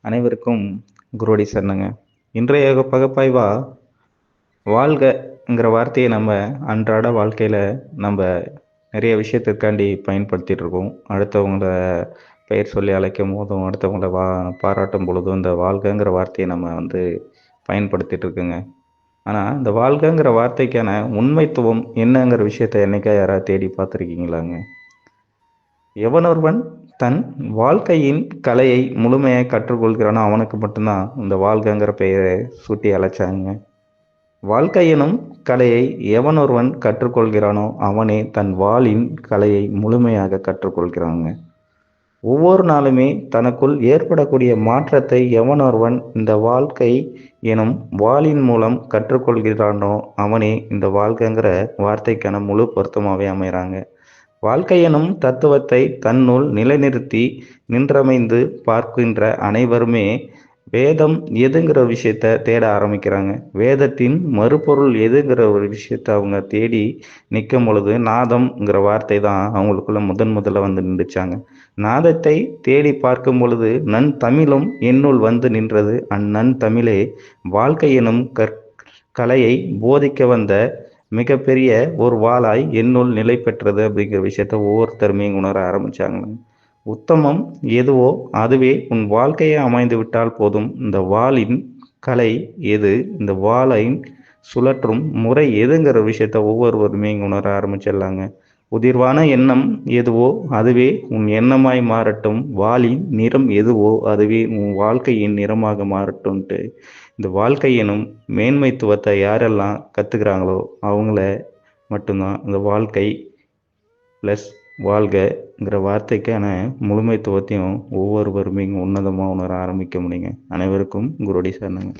அனைவருக்கும் குருவடி சரணங்க. இன்றைய பகுப்பாய்வா வாழ்கங்கிற வார்த்தையை நம்ம அன்றாட வாழ்க்கையில் நம்ம நிறைய விஷயத்திற்காண்டி பயன்படுத்திகிட்டு இருக்கோம். அடுத்தவங்கள பெயர் சொல்லி அழைக்கும் போதும், அடுத்தவங்கள பாராட்டும் பொழுதும் இந்த வாழ்கங்கிற வார்த்தையை நம்ம பயன்படுத்திகிட்டு இருக்குங்க. ஆனால் இந்த வாழ்கங்கிற வார்த்தைக்கான உண்மைத்துவம் என்னங்கிற விஷயத்தை என்னைக்கா யாராவது தேடி பார்த்துருக்கீங்களாங்க? எவனொருவன் தன் வாழ்க்கையின் கலையை முழுமையாக கற்றுக்கொள்கிறானோ அவனுக்கு மட்டும்தான் இந்த வாழ்கங்கிற பெயரை சூட்டி அழைச்சாங்க. வாழ்க்கை எனும் கலையை எவனொருவன் கற்றுக்கொள்கிறானோ அவனே தன் வாளின் கலையை முழுமையாக கற்றுக்கொள்கிறாங்க. ஒவ்வொரு நாளுமே தனக்குள் ஏற்படக்கூடிய மாற்றத்தை எவனொருவன் இந்த வாழ்க்கை எனும் வாளின் மூலம் கற்றுக்கொள்கிறானோ அவனே இந்த வாழ்க்கைங்கிற வார்த்தைக்கான முழு பொருத்தமாகவே அமைகிறாங்க. வாழ்க்கை எனும் தத்துவத்தை தன்னுள் நிலைநிறுத்தி நின்றமைந்து பார்க்கின்ற அனைவருமே வேதம் எதுங்கிற விஷயத்த தேட ஆரம்பிக்கிறாங்க. வேதத்தின் மறுபொருள் எதுங்கிற ஒரு விஷயத்த அவங்க தேடி நிற்கும் பொழுது நாதம்ங்கிற வார்த்தை தான் அவங்களுக்குள்ள முதல்ல வந்து நின்றுச்சாங்க. நாதத்தை தேடி பார்க்கும் பொழுது நன் தமிழும் என்னுள் வந்து நின்றது. அந்நன் தமிழே வாழ்க்கை எனும் கலையை போதிக்க வந்த மிகப்பெரிய ஒரு வாளாய் என்னுள் நிலை பெற்றது அப்படிங்கிற விஷயத்த ஒவ்வொருத்தருமே உணர ஆரம்பிச்சாங்க. உத்தமம் எதுவோ அதுவே உன் வாழ்க்கையை அமைந்து விட்டால் போதும். இந்த வாளின் கலை எது, இந்த வாளின் சுழற்றும் முறை எதுங்கிற விஷயத்த ஒவ்வொருவருமே உணர ஆரம்பிச்சிடலாங்க. உதிர்வான எண்ணம் எதுவோ அதுவே உன் எண்ணமாய் மாறட்டும். வாளின் நிறம் எதுவோ அதுவே உன் வாழ்க்கையின் நிறமாக மாறட்டும்ட்டு இந்த வாழ்க்கை எனும் மேன்மைத்துவத்தை யாரெல்லாம் கற்றுக்கிறாங்களோ அவங்கள மட்டும்தான் இந்த வாழ்க்கை ப்ளஸ் வாழ்கங்கிற வார்த்தைக்கான முழுமைத்துவத்தையும் ஒவ்வொருவருமே உன்னதமாக உணர ஆரம்பிக்க முடியுங்க. அனைவருக்கும் குருவடி சரணங்க.